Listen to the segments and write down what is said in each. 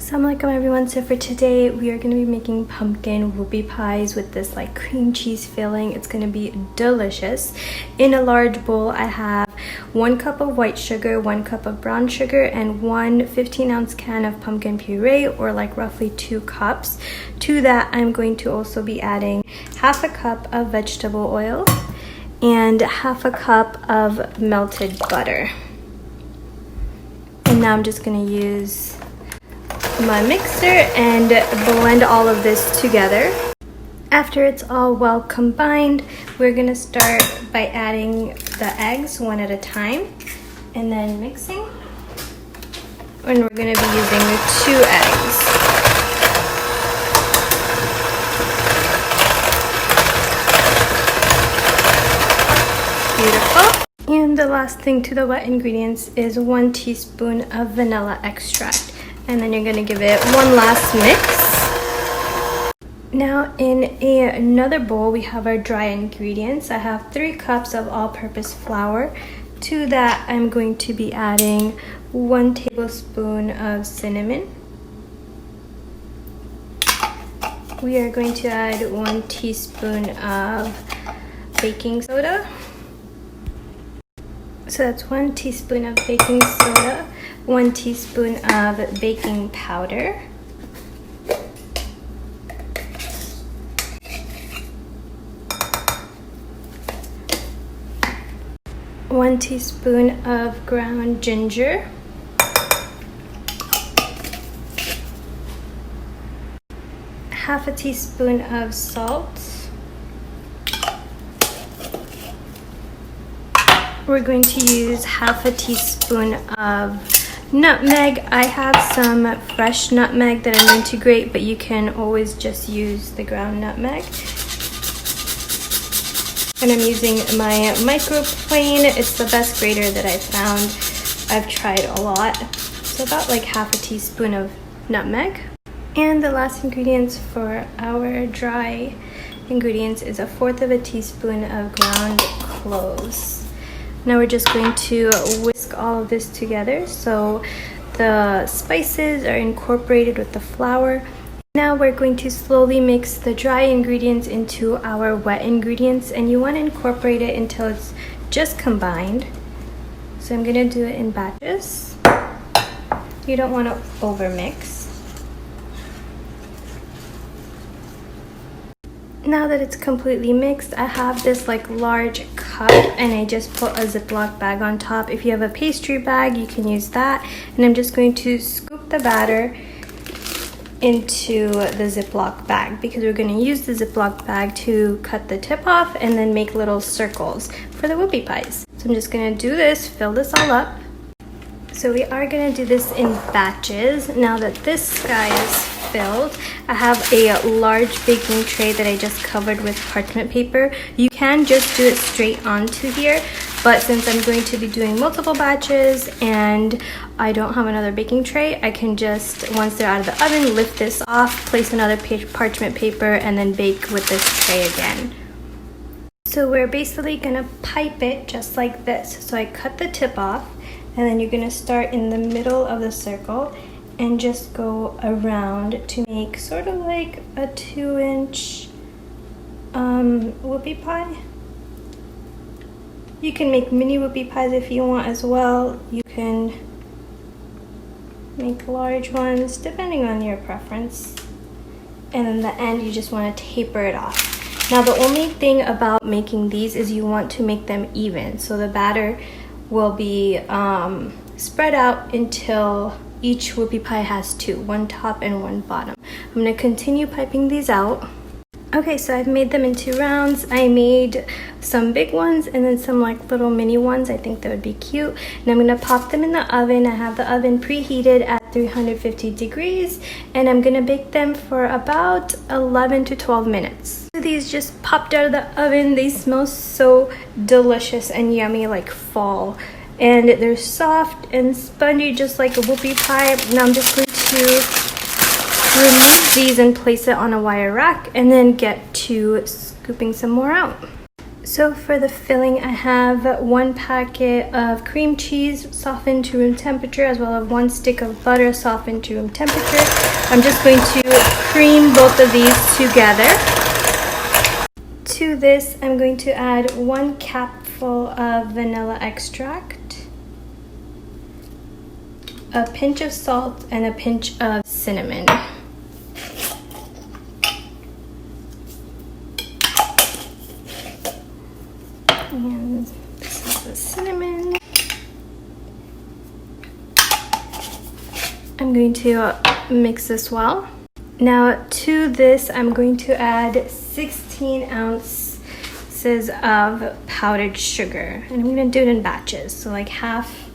Assalamualaikum everyone. So for today we are going to be making pumpkin whoopie pies with this like cream cheese filling. It's going to be delicious. In a large bowl I have 1 cup of white sugar, 1 cup of brown sugar, and 1 15-ounce can of pumpkin puree, or like roughly 2 cups. To that I'm going to also be adding half a cup of vegetable oil and half a cup of melted butter. And now I'm just going to use my mixer and blend all of this together. After it's all well combined, we're gonna start by adding the eggs one at a time and then mixing. And we're gonna be using 2 eggs. Beautiful. And the last thing to the wet ingredients is 1 teaspoon of vanilla extract. And then you're gonna give it one last mix. Now in another bowl we have our dry ingredients. I have 3 cups of all-purpose flour. To that I'm going to be adding 1 tablespoon of cinnamon. We are going to add 1 teaspoon of baking soda. So that's 1 teaspoon of baking soda, 1 teaspoon of baking powder, one teaspoon of ground ginger, half a teaspoon of salt. We're going to use half a teaspoon of nutmeg. I have some fresh nutmeg that I'm going to grate, but you can always just use the ground nutmeg. And I'm using my microplane. It's the best grater that I've found. I've tried a lot. So about like half a teaspoon of nutmeg. And the last ingredients for our dry ingredients is 1/4 of a teaspoon of ground cloves. Now we're just going to whisk all of this together so the spices are incorporated with the flour. Now we're going to slowly mix the dry ingredients into our wet ingredients, and you want to incorporate it until it's just combined. So I'm going to do it in batches. You don't want to overmix. Now that it's completely mixed, I have this like large cup and I just put a Ziploc bag on top. If you have a pastry bag, you can use that. And I'm just going to scoop the batter into the Ziploc bag because we're going to use the Ziploc bag to cut the tip off and then make little circles for the whoopie pies. So I'm just going to do this, fill this all up. So we are going to do this in batches. Now that this guy is filled, I have a large baking tray that I just covered with parchment paper. You can just do it straight onto here, but since I'm going to be doing multiple batches and I don't have another baking tray, I can just, once they're out of the oven, lift this off, place another parchment paper, and then bake with this tray again. So we're basically gonna pipe it just like this. So I cut the tip off, and then you're gonna start in the middle of the circle and just go around to make sort of like a 2-inch whoopie pie. You can make mini whoopie pies if you want as well. You can make large ones depending on your preference. And then the end, you just want to taper it off. Now the only thing about making these is you want to make them even. So the batter will be spread out until each whoopie pie has 2, 1 top and 1 bottom. I'm going to continue piping these out. Okay, so I've made them into rounds. I made some big ones and then some like little mini ones. I think that would be cute. And I'm going to pop them in the oven. I have the oven preheated at 350 degrees and I'm going to bake them for about 11 to 12 minutes. So these just popped out of the oven. They smell so delicious and yummy, like fall. And they're soft and spongy just like a whoopie pie. Now I'm just going to remove these and place it on a wire rack and then get to scooping some more out. So for the filling, I have 1 packet of cream cheese softened to room temperature, as well as 1 stick of butter softened to room temperature. I'm just going to cream both of these together. To this, I'm going to add 1 capful of vanilla extract, a pinch of salt, and a pinch of cinnamon. And this is the cinnamon. I'm going to mix this well. Now to this, I'm going to add 16 ounces of powdered sugar. And I'm going to do it in batches. So like half,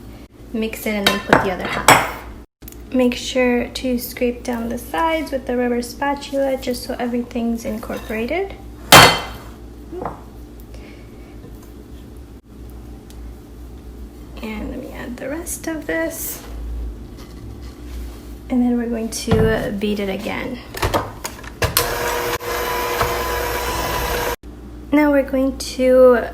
mix it, and then put the other half. Make sure to scrape down the sides with the rubber spatula just so everything's incorporated. And let me add the rest of this. And then we're going to beat it again. Now we're going to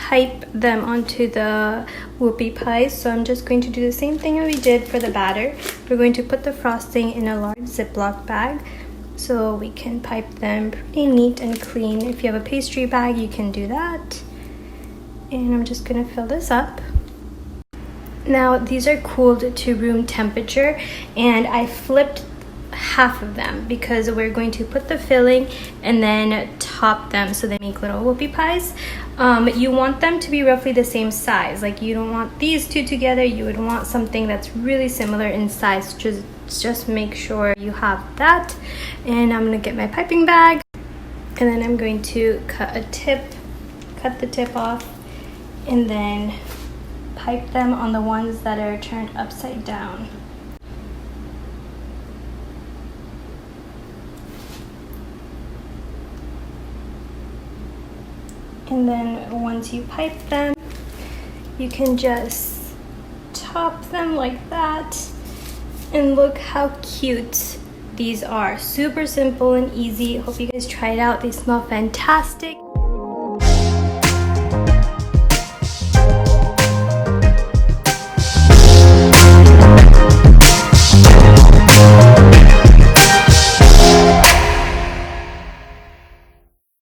pipe them onto the whoopie pies. So I'm just going to do the same thing that we did for the batter. We're going to put the frosting in a large Ziploc bag so we can pipe them pretty neat and clean. If you have a pastry bag, you can do that. And I'm just going to fill this up. Now these are cooled to room temperature, and I flipped half of them because we're going to put the filling and then top them so they make little whoopie pies. You want them to be roughly the same size. Like, you don't want these two together, you would want something that's really similar in size. Just make sure you have that. And I'm gonna get my piping bag, and then I'm going to cut the tip off, and then pipe them on the ones that are turned upside down. And then once you pipe them, you can just top them like that. And look how cute these are. Super simple and easy. Hope you guys try it out. They smell fantastic.